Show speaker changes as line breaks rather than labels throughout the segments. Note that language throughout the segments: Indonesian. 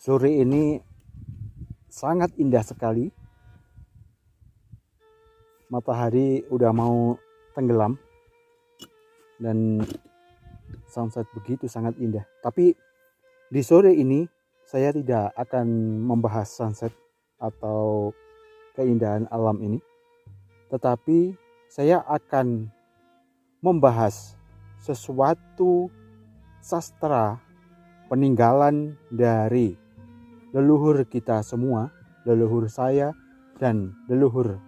Sore ini sangat indah sekali. Matahari udah mau tenggelam dan sunset begitu sangat indah. Tapi di sore ini saya tidak akan membahas sunset atau keindahan alam ini, tetapi saya akan membahas sesuatu sastra peninggalan dari leluhur kita semua, leluhur saya dan leluhur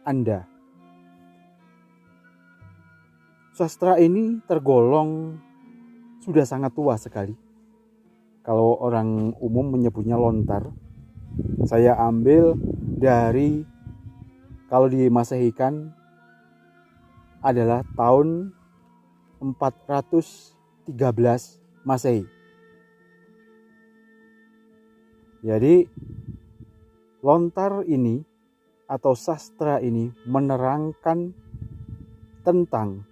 Anda. Sastra ini tergolong sudah sangat tua sekali. Kalau orang umum menyebutnya lontar, saya ambil dari, kalau di Masehikan adalah tahun 413 Masehi. Jadi lontar ini atau sastra ini menerangkan tentang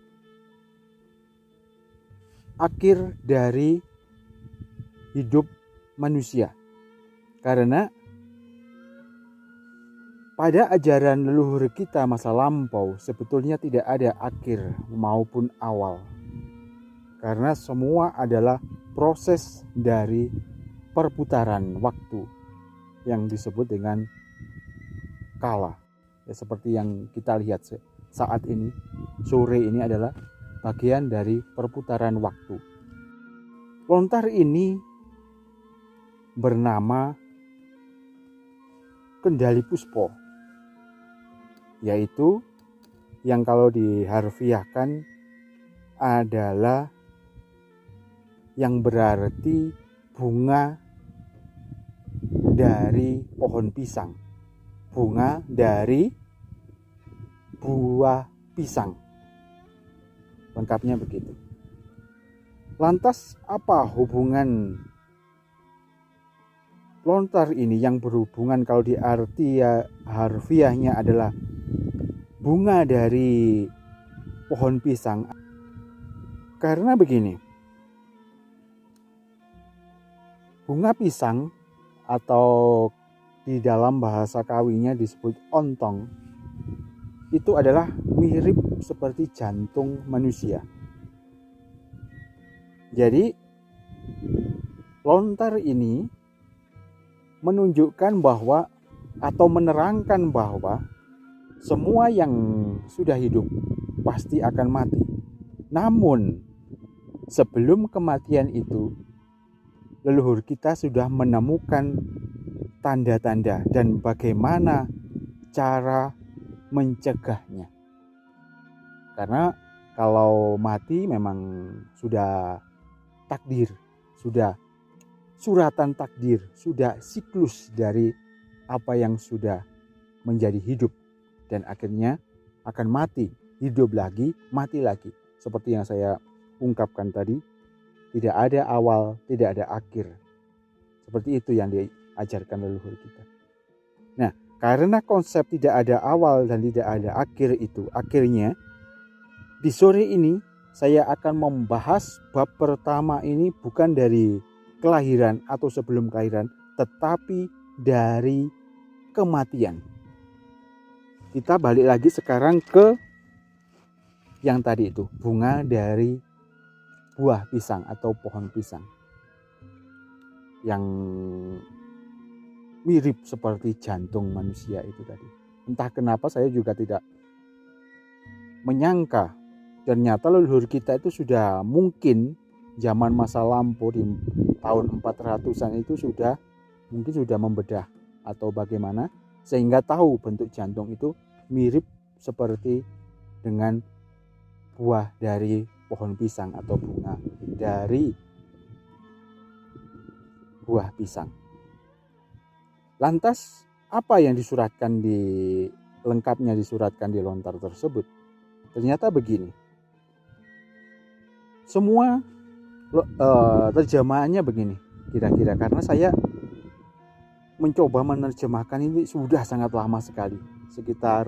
akhir dari hidup manusia. Karena pada ajaran leluhur kita masa lampau sebetulnya tidak ada akhir maupun awal. Karena semua adalah proses dari perputaran waktu yang disebut dengan kala. Ya, seperti yang kita lihat saat ini, sore ini adalah bagian dari perputaran waktu. Lontar ini bernama Kendali Puspo, yaitu yang kalau diharfiahkan adalah yang berarti bunga dari pohon pisang, bunga dari buah pisang. Lengkapnya begitu. Lantas apa hubungan lontar ini yang berhubungan kalau di arti harfiahnya adalah bunga dari pohon pisang? Karena begini, bunga pisang atau di dalam bahasa Kawinya disebut ontong, itu adalah mirip seperti jantung manusia. Jadi lontar ini menunjukkan bahwa atau menerangkan bahwa semua yang sudah hidup pasti akan mati. Namun sebelum kematian itu, leluhur kita sudah menemukan tanda-tanda dan bagaimana cara mencegahnya. Karena kalau mati memang sudah takdir, sudah suratan takdir, sudah siklus dari apa yang sudah menjadi hidup dan akhirnya akan mati, hidup lagi, mati lagi. Seperti yang saya ungkapkan tadi, tidak ada awal, tidak ada akhir. Seperti itu yang diajarkan leluhur kita. Nah, karena konsep tidak ada awal dan tidak ada akhir itu, akhirnya di sore ini saya akan membahas bab pertama ini bukan dari kelahiran atau sebelum kelahiran, tetapi dari kematian. Kita balik lagi sekarang ke yang tadi itu, bunga dari buah pisang atau pohon pisang yang mirip seperti jantung manusia itu tadi. Entah kenapa saya juga tidak menyangka ternyata leluhur kita itu sudah mungkin zaman masa lampau di tahun 400-an itu mungkin sudah membedah atau bagaimana sehingga tahu bentuk jantung itu mirip seperti dengan buah dari pohon pisang atau bunga dari buah pisang. Lantas apa yang lengkapnya disuratkan di lontar tersebut? Ternyata begini. Semua terjemahannya begini kira-kira, karena saya mencoba menerjemahkan ini sudah sangat lama sekali, sekitar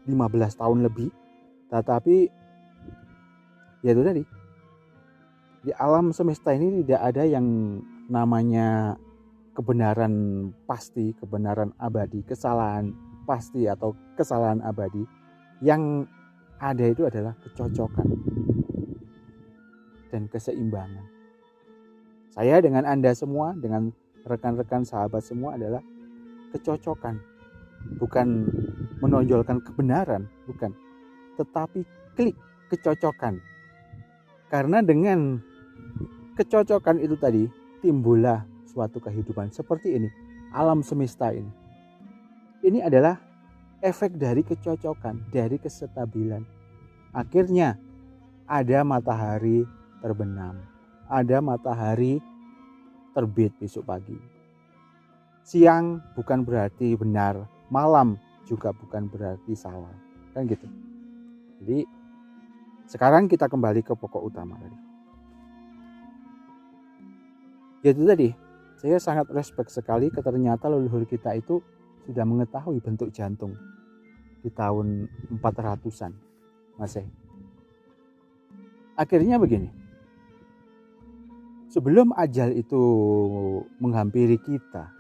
15 tahun lebih. Tetapi ya itu tadi, di alam semesta ini tidak ada yang namanya kebenaran pasti, kebenaran abadi, kesalahan pasti atau kesalahan abadi. Yang ada itu adalah kecocokan dan keseimbangan. Saya dengan Anda semua, dengan rekan-rekan sahabat semua adalah kecocokan. Bukan menonjolkan kebenaran, bukan. Tetapi klik kecocokan. Karena dengan kecocokan itu tadi timbullah suatu kehidupan seperti ini, alam semesta ini. Ini adalah efek dari kecocokan, dari kesestabilan. Akhirnya ada matahari terbenam, ada matahari terbit besok pagi. Siang bukan berarti benar, malam juga bukan berarti salah, kan gitu. Jadi sekarang kita kembali ke pokok utama tadi. Yaitu tadi, saya sangat respect sekali ternyata leluhur kita itu sudah mengetahui bentuk jantung di tahun 400-an Masehi. Akhirnya begini, sebelum ajal itu menghampiri kita,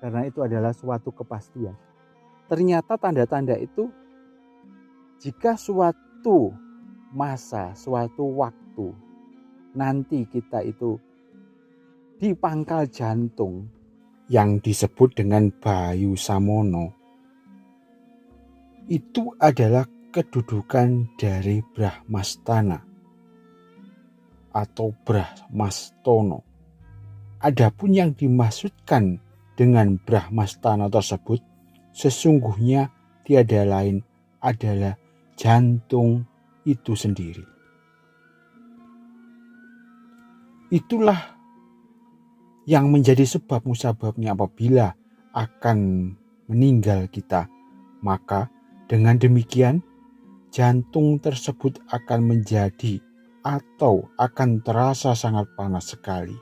karena itu adalah suatu kepastian, ternyata tanda-tanda itu jika suatu masa, suatu waktu nanti kita itu di pangkal jantung yang disebut dengan Bayu Samono, itu adalah kedudukan dari Brahmastana atau Brahmastono. Adapun yang dimaksudkan dengan Brahmastana tersebut sesungguhnya tiada lain adalah jantung itu sendiri. Itulah yang menjadi sebab musababnya apabila akan meninggal kita. Maka dengan demikian jantung tersebut akan menjadi atau akan terasa sangat panas sekali.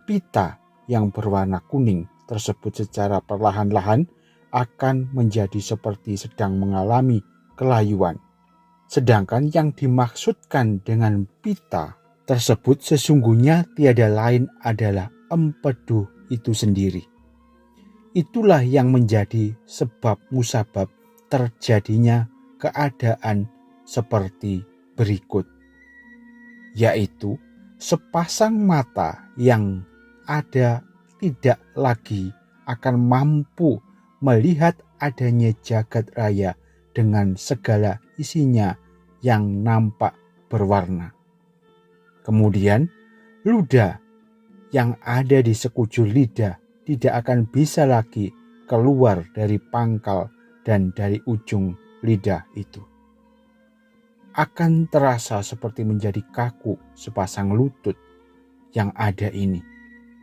Pita yang berwarna kuning tersebut secara perlahan-lahan akan menjadi seperti sedang mengalami kelayuan. Sedangkan yang dimaksudkan dengan pita tersebut sesungguhnya tiada lain adalah empedu itu sendiri. Itulah yang menjadi sebab musabab terjadinya keadaan seperti berikut, yaitu sepasang mata yang ada tidak lagi akan mampu melihat adanya jagat raya dengan segala isinya yang nampak berwarna. Kemudian ludah yang ada di sekujur lidah tidak akan bisa lagi keluar dari pangkal dan dari ujung lidah itu. Akan terasa seperti menjadi kaku sepasang lutut yang ada ini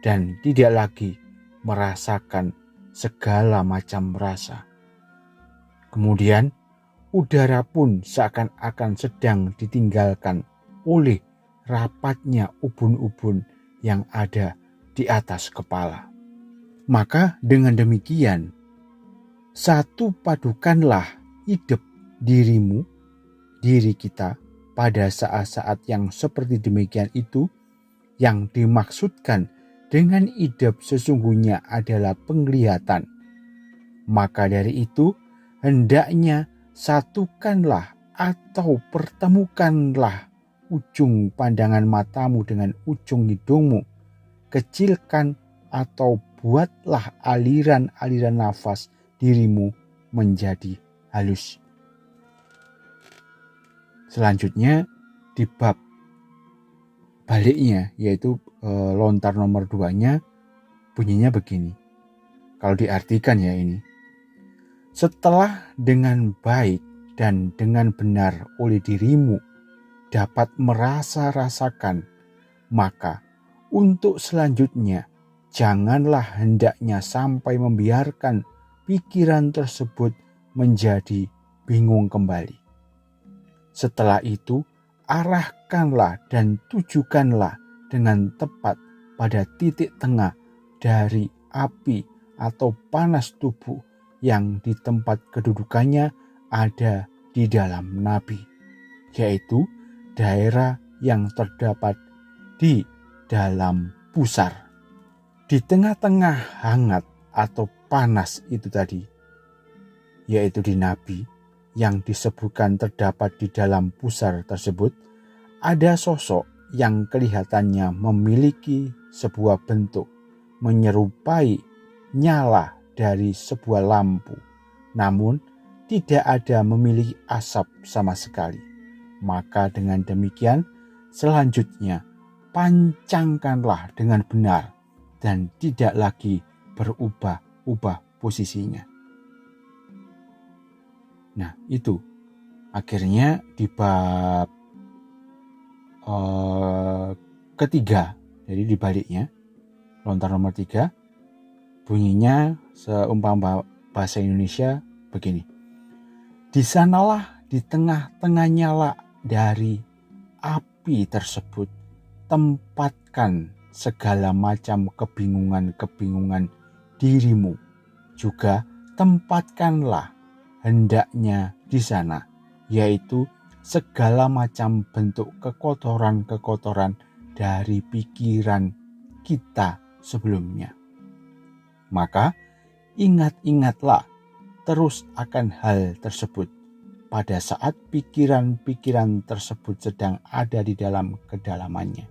dan tidak lagi merasakan segala macam rasa. Kemudian udara pun seakan-akan sedang ditinggalkan oleh rapatnya ubun-ubun yang ada di atas kepala. Maka dengan demikian, satu padukanlah hidup diri kita pada saat-saat yang seperti demikian itu. Yang dimaksudkan dengan hidup sesungguhnya adalah penglihatan. Maka dari itu, hendaknya satukanlah atau pertemukanlah ujung pandangan matamu dengan ujung hidungmu. Kecilkan atau buatlah aliran-aliran nafas dirimu menjadi halus. Selanjutnya di bab baliknya, yaitu lontar nomor 2-nya bunyinya begini. Kalau diartikan ya ini. Setelah dengan baik dan dengan benar oleh dirimu dapat merasa-rasakan, maka untuk selanjutnya janganlah hendaknya sampai membiarkan pikiran tersebut menjadi bingung kembali. Setelah itu arahkanlah dan tujukanlah dengan tepat pada titik tengah dari api atau panas tubuh yang di tempat kedudukannya ada di dalam nabi, yaitu daerah yang terdapat di dalam pusar. Di tengah-tengah hangat atau panas itu tadi, yaitu di nabi yang disebutkan terdapat di dalam pusar tersebut, ada sosok yang kelihatannya memiliki sebuah bentuk menyerupai nyala dari sebuah lampu, namun tidak ada memiliki asap sama sekali. Maka dengan demikian, selanjutnya pancangkanlah dengan benar dan tidak lagi berubah-ubah posisinya. Nah, itu akhirnya di bab ketiga, jadi dibaliknya, lontar nomor 3, bunyinya seumpama bahasa Indonesia begini. Di sanalah di tengah-tengah nyala dari api tersebut, tempatkan segala macam kebingungan-kebingungan dirimu. Juga tempatkanlah hendaknya di sana, yaitu segala macam bentuk kekotoran-kekotoran dari pikiran kita sebelumnya. Maka ingat-ingatlah terus akan hal tersebut pada saat pikiran-pikiran tersebut sedang ada di dalam kedalamannya.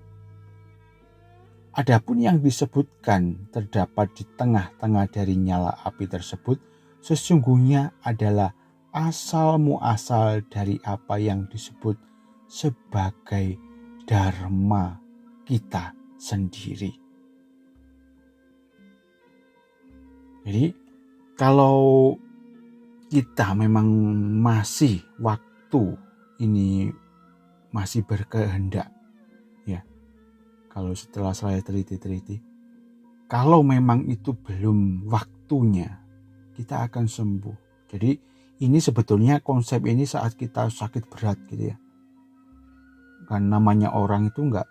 Adapun yang disebutkan terdapat di tengah-tengah dari nyala api tersebut sesungguhnya adalah asal muasal dari apa yang disebut sebagai dharma kita sendiri. Jadi kalau kita memang masih waktu ini masih berkehendak, ya, kalau setelah saya teliti, kalau memang itu belum waktunya, kita akan sembuh. Jadi ini sebetulnya konsep ini saat kita sakit berat gitu ya. Kan namanya orang itu enggak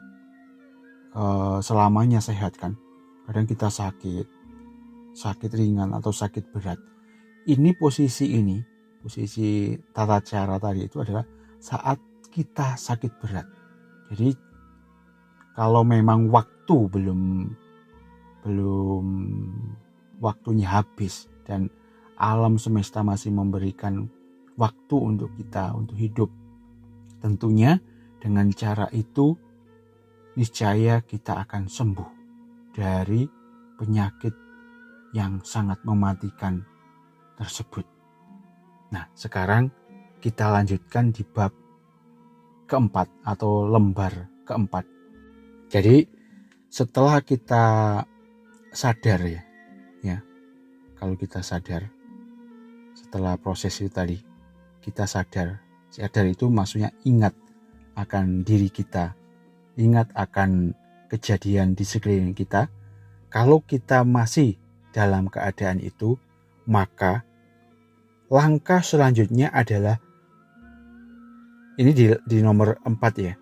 selamanya sehat kan. Kadang kita sakit ringan atau sakit berat. Ini posisi tata cara tadi itu adalah saat kita sakit berat. Jadi kalau memang waktu belum waktunya habis dan alam semesta masih memberikan waktu untuk kita untuk hidup, tentunya dengan cara itu niscaya kita akan sembuh dari penyakit yang sangat mematikan tersebut. Nah, sekarang kita lanjutkan di bab keempat atau lembar keempat. Jadi setelah kita sadar ya, kalau kita sadar setelah proses itu tadi, kita sadar itu maksudnya ingat akan diri kita, ingat akan kejadian di sekeliling kita. Kalau kita masih dalam keadaan itu, maka langkah selanjutnya adalah ini di nomor 4 ya.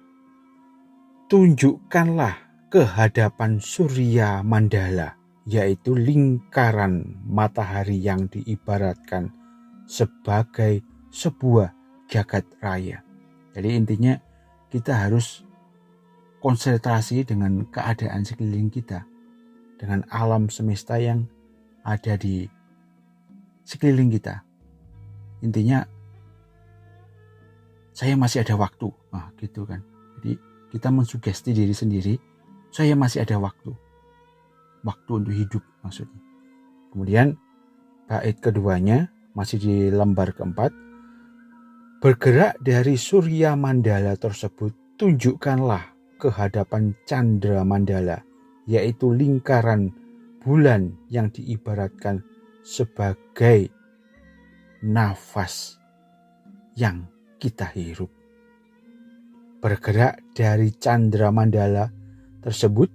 Tunjukkanlah ke hadapan Surya Mandala, yaitu lingkaran matahari yang diibaratkan sebagai sebuah jagat raya. Jadi intinya kita harus konsentrasi dengan keadaan sekeliling kita, dengan alam semesta yang ada di sekeliling kita. Intinya saya masih ada waktu, gitu kan. Jadi kita mensugesti diri sendiri, saya masih ada waktu untuk hidup maksudnya. Kemudian bait keduanya masih di lembar keempat. Bergerak dari Surya Mandala tersebut, tunjukkanlah ke hadapan Chandra Mandala, yaitu lingkaran bulan yang diibaratkan sebagai nafas yang kita hirup. Bergerak dari Chandra Mandala tersebut,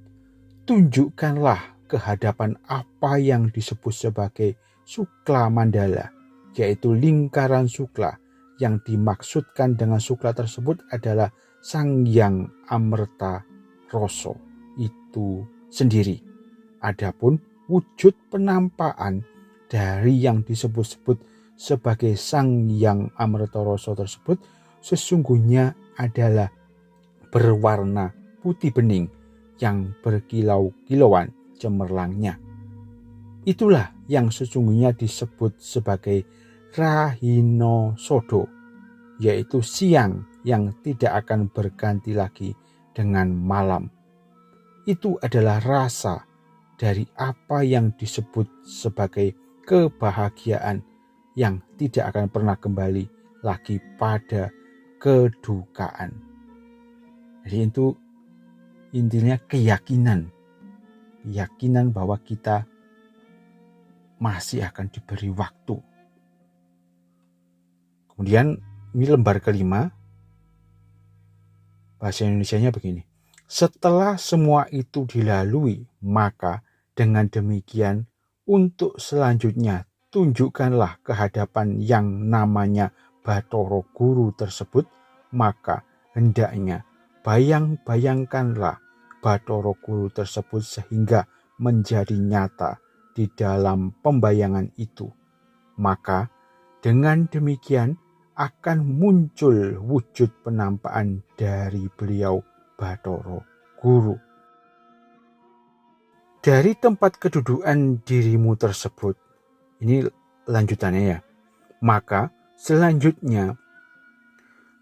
tunjukkanlah ke hadapan apa yang disebut sebagai Sukla Mandala, yaitu lingkaran Sukla. Yang dimaksudkan dengan Sukla tersebut adalah Sang Hyang Amerta Rasa itu sendiri. Adapun wujud penampakan dari yang disebut-sebut sebagai Sang Hyang Amerta Rasa tersebut sesungguhnya adalah berwarna putih bening yang berkilau-kilauan cemerlangnya. Itulah yang sesungguhnya disebut sebagai rahinosodo, yaitu siang yang tidak akan berganti lagi dengan malam. Itu adalah rasa dari apa yang disebut sebagai kebahagiaan yang tidak akan pernah kembali lagi pada kedukaan. Jadi itu intinya keyakinan bahwa kita masih akan diberi waktu. Kemudian ini lembar kelima, bahasa Indonesianya begini. Setelah semua itu dilalui, maka dengan demikian untuk selanjutnya tunjukkanlah kehadapan yang namanya Bathara Guru tersebut, maka hendaknya bayangkanlah Bathara Guru tersebut sehingga menjadi nyata di dalam pembayangan itu. Maka dengan demikian akan muncul wujud penampakan dari beliau Bathara Guru. Dari tempat kedudukan dirimu tersebut, ini lanjutannya ya, maka selanjutnya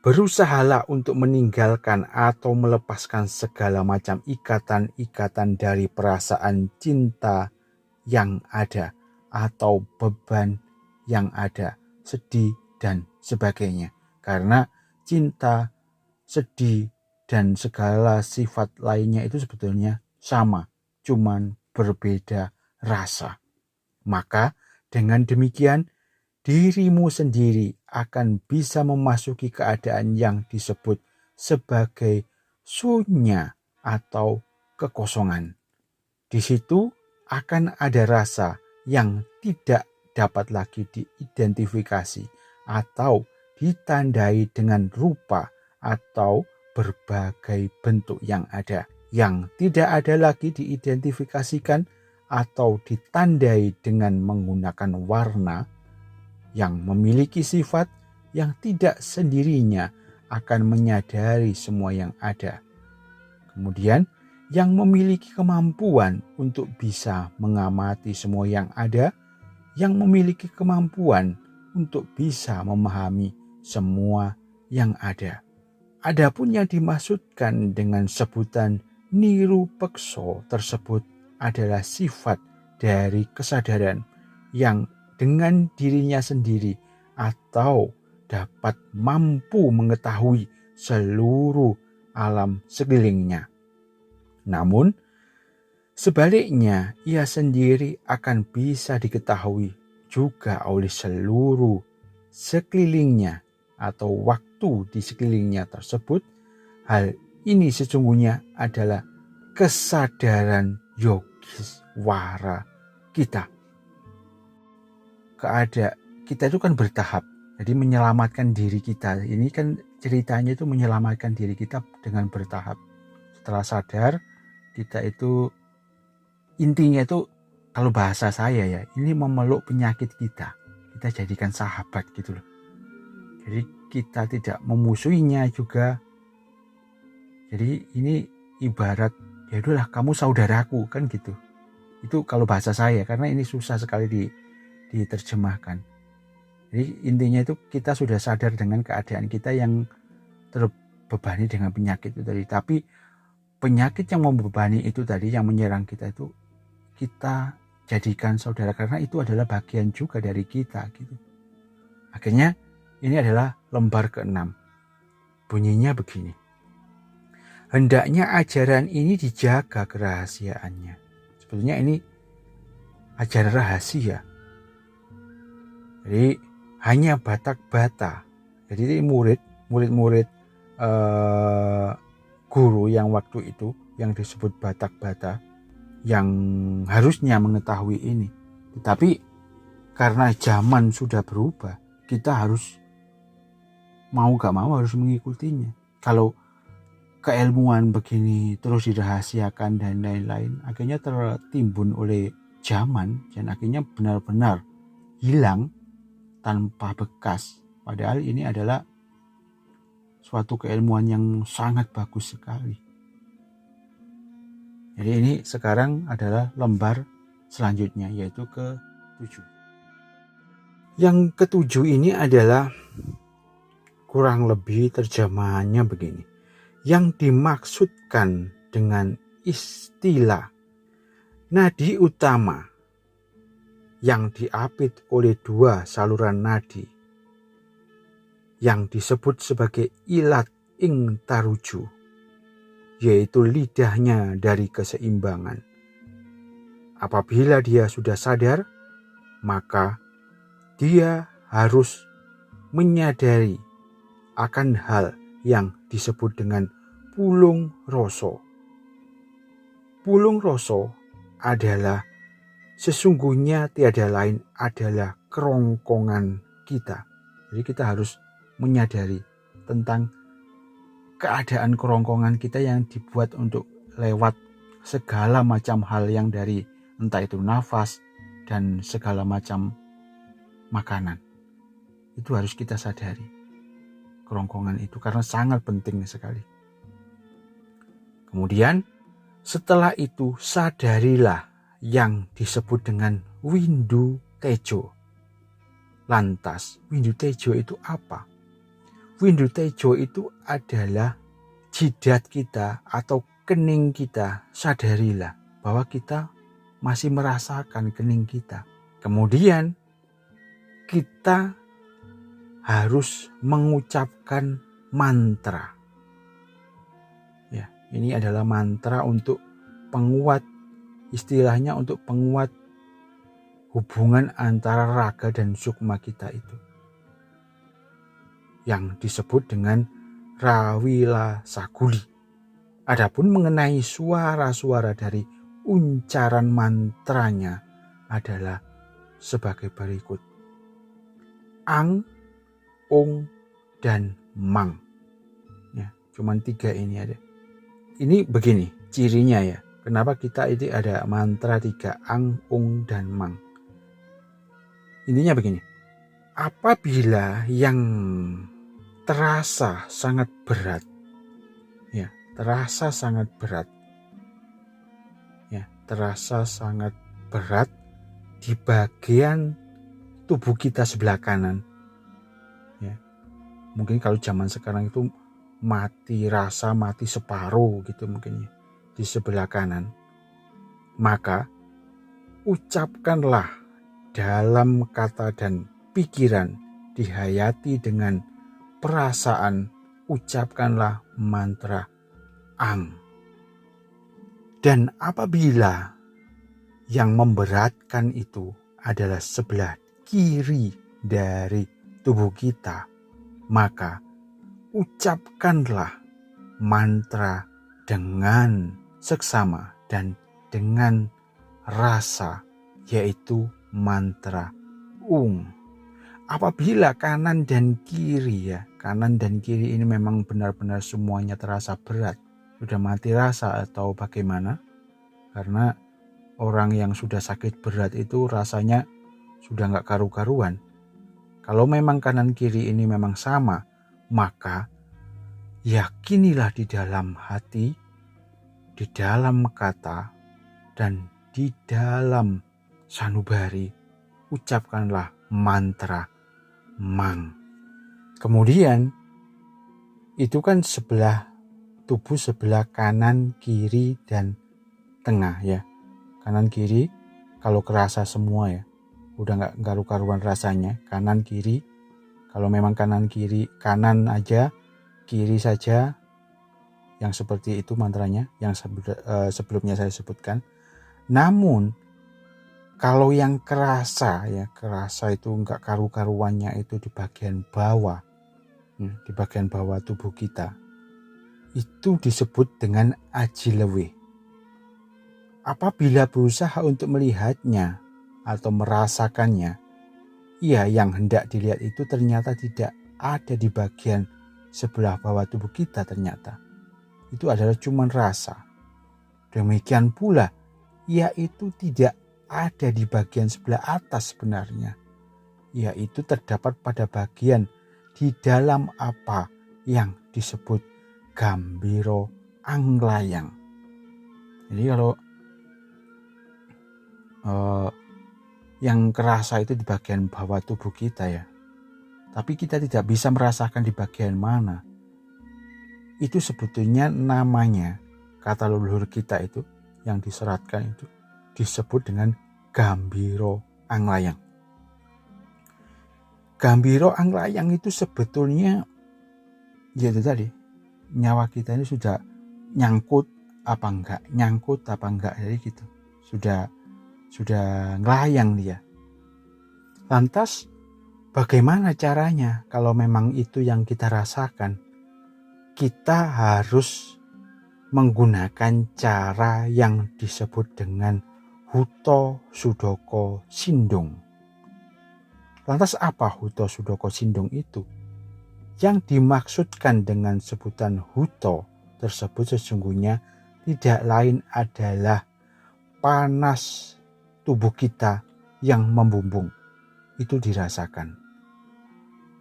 berusahalah untuk meninggalkan atau melepaskan segala macam ikatan-ikatan dari perasaan cinta yang ada atau beban yang ada, sedih dan sebagainya. Karena cinta, sedih, dan segala sifat lainnya itu sebetulnya sama, cuman berbeda rasa. Maka dengan demikian dirimu sendiri akan bisa memasuki keadaan yang disebut sebagai sunya atau kekosongan. Di situ akan ada rasa yang tidak dapat lagi diidentifikasi atau ditandai dengan rupa atau berbagai bentuk yang ada, yang tidak ada lagi diidentifikasikan atau ditandai dengan menggunakan warna, yang memiliki sifat yang tidak sendirinya akan menyadari semua yang ada. Kemudian yang memiliki kemampuan untuk bisa mengamati semua yang ada, yang memiliki kemampuan untuk bisa memahami semua yang ada. Adapun yang dimaksudkan dengan sebutan nirupeksa tersebut adalah sifat dari kesadaran yang dengan dirinya sendiri atau dapat mampu mengetahui seluruh alam sekelilingnya. Namun, sebaliknya ia sendiri akan bisa diketahui juga oleh seluruh sekelilingnya atau waktu di sekelilingnya tersebut. Hal ini sesungguhnya adalah kesadaran yogiswara kita. Kita itu kan bertahap, jadi menyelamatkan diri kita. Ini kan ceritanya itu menyelamatkan diri kita dengan bertahap. Setelah sadar, kita itu intinya itu, kalau bahasa saya ya, ini memeluk penyakit kita jadikan sahabat gitu loh. Jadi kita tidak memusuhinya juga. Jadi ini ibarat, ya udahlah kamu saudaraku kan gitu. Itu kalau bahasa saya, karena ini susah sekali diterjemahkan. Jadi intinya itu kita sudah sadar dengan keadaan kita yang terbebani dengan penyakit itu tadi. Tapi penyakit yang membebani itu tadi, yang menyerang kita itu, kita jadikan saudara karena itu adalah bagian juga dari kita gitu. Akhirnya ini adalah lembar ke-6. Bunyinya begini. Hendaknya ajaran ini dijaga kerahasiaannya. Sebetulnya ini ajaran rahasia. Jadi hanya Batak Bata. Jadi murid-murid guru yang waktu itu yang disebut Batak Bata yang harusnya mengetahui ini. Tetapi karena zaman sudah berubah, kita harus mau gak mau harus mengikutinya. Kalau keilmuan begini terus dirahasiakan dan lain-lain, akhirnya tertimbun oleh zaman dan akhirnya benar-benar hilang tanpa bekas. Padahal ini adalah suatu keilmuan yang sangat bagus sekali. Jadi ini sekarang adalah lembar selanjutnya, yaitu ke-7. Yang ke-7 ini adalah kurang lebih terjemahannya begini. Yang dimaksudkan dengan istilah nadi utama yang diapit oleh 2 saluran nadi yang disebut sebagai ilat ing taruju, yaitu lidahnya dari keseimbangan. Apabila dia sudah sadar, maka dia harus menyadari akan hal yang disebut dengan pulung rasa. Pulung rasa adalah sesungguhnya tiada lain adalah kerongkongan kita. Jadi kita harus menyadari tentang keadaan kerongkongan kita yang dibuat untuk lewat segala macam hal yang dari entah itu nafas dan segala macam makanan. Itu harus kita sadari kerongkongan itu, karena sangat penting sekali. Kemudian setelah itu sadarilah yang disebut dengan windu tejo. Lantas windu tejo itu apa? Windu tejo itu adalah jidat kita atau kening kita. Sadarilah bahwa kita masih merasakan kening kita. Kemudian kita harus mengucapkan mantra. Ya, ini adalah mantra untuk penguat, istilahnya untuk penguat hubungan antara raga dan sukma kita itu, yang disebut dengan Rawila Saguli. Adapun mengenai suara-suara dari uncaran mantranya adalah sebagai berikut. Ang, ung, dan mang. Ya, cuman 3 ini ada. Ini begini cirinya ya. Kenapa kita ini ada mantra 3, ang, ung, dan mang. Intinya begini. Apabila yang terasa sangat berat, ya, terasa sangat berat di bagian tubuh kita sebelah kanan, ya, mungkin kalau zaman sekarang itu mati rasa, mati separuh gitu mungkin ya, di sebelah kanan, maka ucapkanlah dalam kata dan pikiran, dihayati dengan perasaan, ucapkanlah mantra ang. Dan apabila yang memberatkan itu adalah sebelah kiri dari tubuh kita, maka ucapkanlah mantra dengan seksama dan dengan rasa, yaitu mantra ung. Apabila kanan dan kiri ini memang benar-benar semuanya terasa berat, sudah mati rasa atau bagaimana, karena orang yang sudah sakit berat itu rasanya sudah gak karu-karuan. Kalau memang kanan kiri ini memang sama, maka yakinilah di dalam hati, di dalam kata, dan di dalam sanubari, ucapkanlah mantra mang. Kemudian itu kan sebelah tubuh sebelah kanan, kiri, dan tengah ya. Kanan kiri kalau kerasa semua ya, udah gak karu-karuan rasanya. Kanan kiri, kalau memang kanan kiri, kanan aja, kiri saja, yang seperti itu mantranya yang sebelumnya saya sebutkan. Namun kalau yang kerasa itu enggak karu-karuannya itu di bagian bawah, di bagian bawah tubuh kita, itu disebut dengan ajilewe. Apabila berusaha untuk melihatnya atau merasakannya, yang hendak dilihat itu ternyata tidak ada di bagian sebelah bawah tubuh kita, ternyata itu adalah cuma rasa. Demikian pula, yaitu tidak ada di bagian sebelah atas sebenarnya, yaitu terdapat pada bagian di dalam apa yang disebut gambiro anglayang. Jadi kalau yang kerasa itu di bagian bawah tubuh kita ya, tapi kita tidak bisa merasakan di bagian mana. Itu sebetulnya namanya, kata leluhur kita itu yang diseratkan itu disebut dengan gambiro anglayang. Gambiro anglayang itu sebetulnya yaitu tadi, nyawa kita ini sudah nyangkut apa enggak, jadi gitu. Sudah ngelayang dia. Lantas bagaimana caranya kalau memang itu yang kita rasakan? Kita harus menggunakan cara yang disebut dengan Huto Sudoko Sindung. Lantas apa Huto Sudoko Sindung itu? Yang dimaksudkan dengan sebutan Huto tersebut sesungguhnya tidak lain adalah panas tubuh kita yang membumbung. Itu dirasakan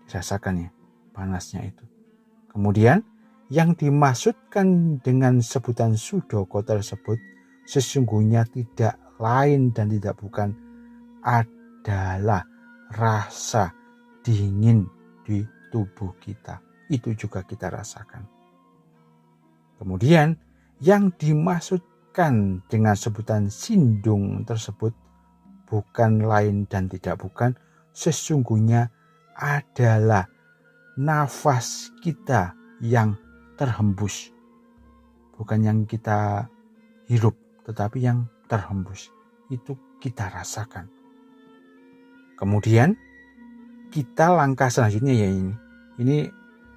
ya, panasnya itu. Kemudian yang dimaksudkan dengan sebutan Sudoko tersebut sesungguhnya tidak lain dan tidak bukan adalah rasa dingin di tubuh kita. Itu juga kita rasakan. Kemudian yang dimaksudkan dengan sebutan sindung tersebut bukan lain dan tidak bukan sesungguhnya adalah nafas kita yang terhembus. Bukan yang kita hirup, tetapi yang terhembus. Itu kita rasakan. Kemudian kita langkah selanjutnya ya ini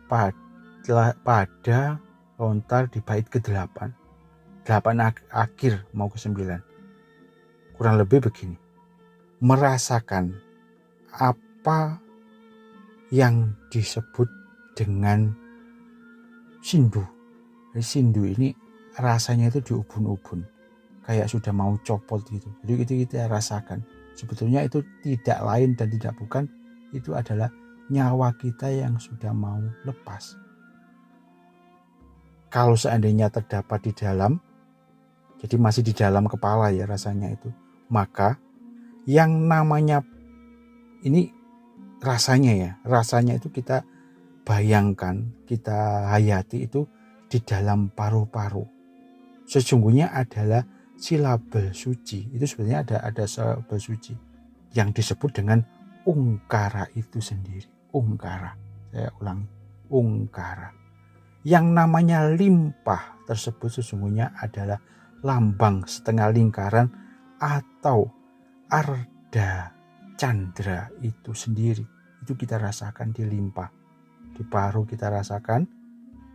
pada lontar di bait ke-8. 8 akhir mau ke-9. Kurang lebih begini. Merasakan apa yang disebut dengan sindu. Sindu ini rasanya itu diubun-ubun. Kayak sudah mau copot gitu. Jadi itu kita rasakan. Sebetulnya itu tidak lain dan tidak bukan. Itu adalah nyawa kita yang sudah mau lepas. Kalau seandainya terdapat di dalam, jadi masih di dalam kepala ya rasanya itu, maka yang namanya ini rasanya itu kita bayangkan, kita hayati itu di dalam paru-paru. Sesungguhnya adalah silabel suci. Itu sebenarnya ada silabel suci yang disebut dengan ungkara itu sendiri. Ungkara, saya ulangi, ungkara. Yang namanya limpah tersebut sesungguhnya adalah lambang setengah lingkaran atau arda candra itu sendiri. Itu kita rasakan di limpah. Di paru kita rasakan,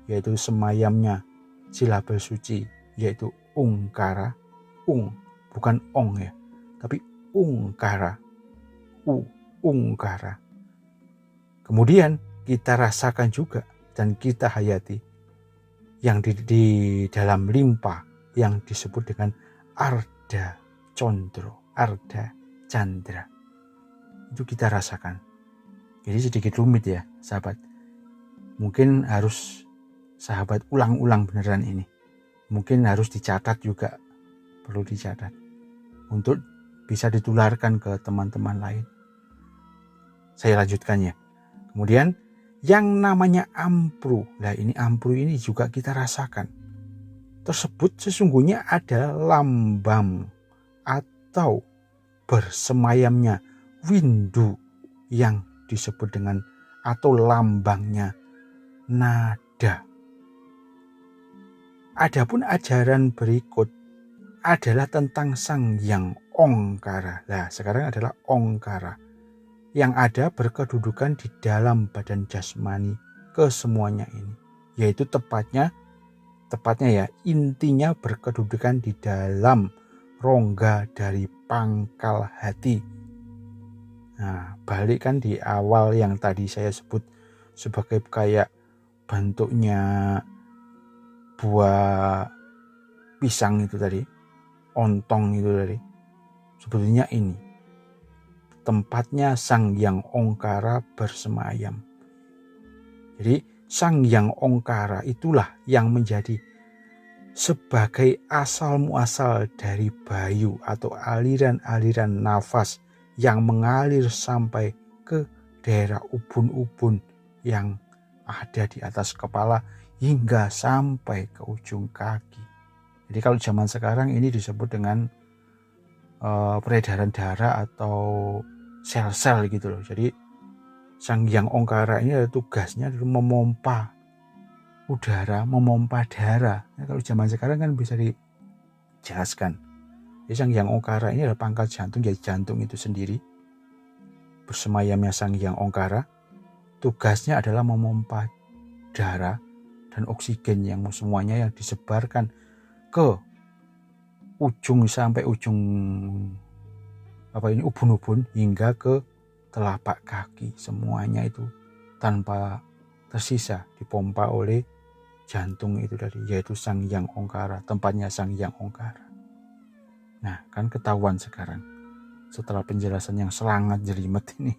yaitu semayamnya silabel suci, yaitu ungkara. Bukan ong ya, tapi ungkara. Ungkara. Kemudian kita rasakan juga dan kita hayati yang di dalam limpah yang disebut dengan arda condro, arda candra. Itu kita rasakan. Jadi sedikit rumit ya sahabat. Mungkin harus sahabat ulang-ulang beneran ini. Mungkin harus dicatat juga. Perlu dicatat. Untuk bisa ditularkan ke teman-teman lain. Saya lanjutkan ya. Kemudian yang namanya ampru. Nah ini ampru ini juga kita rasakan. Tersebut sesungguhnya ada lambang atau bersemayamnya windu yang disebut dengan atau lambangnya nada. Adapun ajaran berikut adalah tentang Sang Yang Ongkara. Nah, sekarang adalah Ongkara yang ada berkedudukan di dalam badan jasmani kesemuanya ini, yaitu tepatnya ya intinya berkedudukan di dalam rongga dari pangkal hati. Nah, balik kan di awal yang tadi saya sebut sebagai kayak bentuknya buah pisang itu tadi, ontong itu tadi. Sebetulnya ini tempatnya Sang Yang Ongkara bersemayam. Jadi Sang Yang Ongkara itulah yang menjadi sebagai asal muasal dari bayu atau aliran-aliran nafas yang mengalir sampai ke daerah ubun-ubun yang ada di atas kepala hingga sampai ke ujung kaki. Jadi kalau zaman sekarang ini disebut dengan peredaran darah atau sel-sel gitu loh. Jadi Sang Hyang Ongkara ini ada tugasnya memompa udara, memompa darah. Nah, kalau zaman sekarang kan bisa dijelaskan. Jadi Sang Hyang Ongkara ini adalah pangkal jantung, jadi jantung itu sendiri. Bersemayamnya Sang Hyang Ongkara, tugasnya adalah memompa darah dan oksigen yang semuanya yang disebarkan ke ujung sampai ujung ubun-ubun hingga ke telapak kaki, semuanya itu tanpa tersisa dipompa oleh jantung itu tadi, yaitu Sang Hyang Ongkara, tempatnya Sang Hyang Ongkara. Nah, kan ketahuan sekarang setelah penjelasan yang sangat jelimet ini.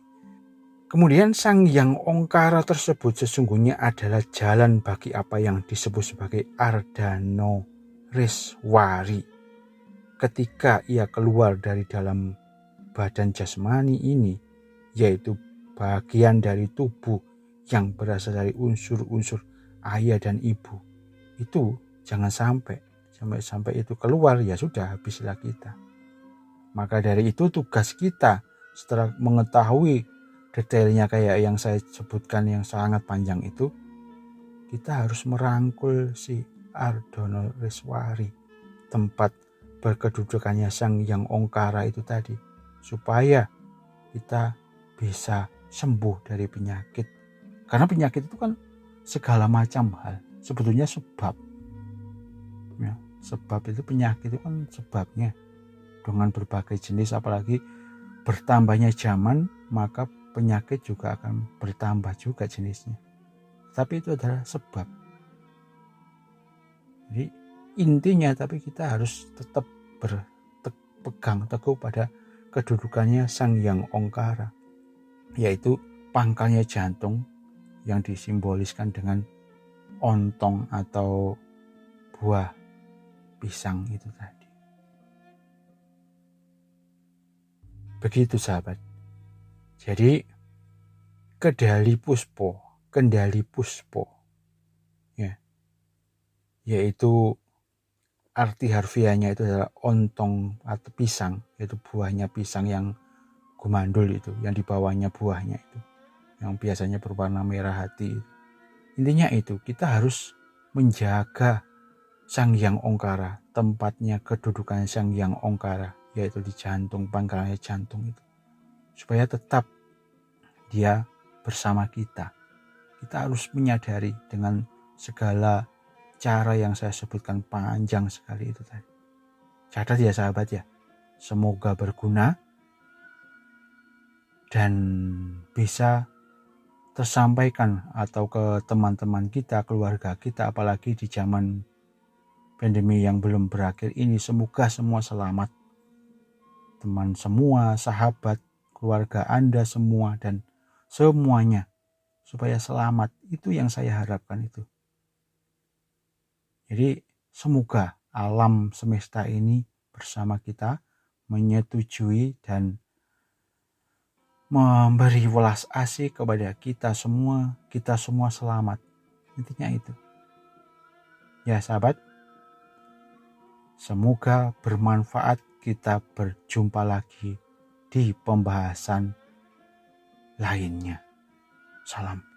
Kemudian Sang Hyang Ongkara tersebut sesungguhnya adalah jalan bagi apa yang disebut sebagai Ardhanareswari. Ketika ia keluar dari dalam badan jasmani ini, yaitu bagian dari tubuh yang berasal dari unsur-unsur ayah dan ibu, itu jangan sampai itu keluar, ya sudah habislah kita. Maka dari itu tugas kita setelah mengetahui detailnya kayak yang saya sebutkan yang sangat panjang itu, kita harus merangkul si Ardhanareswari, tempat berkedudukannya Sang Hyang Ongkara itu tadi, supaya kita bisa sembuh dari penyakit. Karena penyakit itu kan segala macam hal, sebetulnya sebab. Ya, sebab itu penyakit itu kan sebabnya dengan berbagai jenis, apalagi bertambahnya zaman, maka penyakit juga akan bertambah juga jenisnya. Tapi itu adalah sebab. Jadi intinya, tapi kita harus tetap berpegang teguh pada kedudukannya Sang Hyang Ongkara, yaitu pangkalnya jantung yang disimboliskan dengan ontong atau buah pisang itu tadi. Begitu sahabat. Jadi Kendali Puspo ya, yaitu arti harfiahnya itu adalah ontong atau pisang, yaitu buahnya pisang yang gumandul itu, yang di bawahnya buahnya itu, yang biasanya berwarna merah hati. Intinya itu, kita harus menjaga Sang Hyang Ongkara, tempatnya kedudukan Sang Hyang Ongkara, yaitu di jantung, pangkalnya jantung itu, supaya tetap dia bersama kita. Kita harus menyadari dengan segala cara yang saya sebutkan panjang sekali itu tadi. Catat ya sahabat ya, semoga berguna dan bisa tersampaikan atau ke teman-teman kita, keluarga kita, apalagi di zaman pandemi yang belum berakhir ini. Semoga semua selamat, teman semua, sahabat, keluarga Anda semua, dan semuanya supaya selamat. Itu yang saya harapkan itu. Jadi semoga alam semesta ini bersama kita menyetujui dan memberi welas asih kepada kita semua selamat. Intinya itu. Ya sahabat, semoga bermanfaat. Kita berjumpa lagi di pembahasan lainnya. Salam.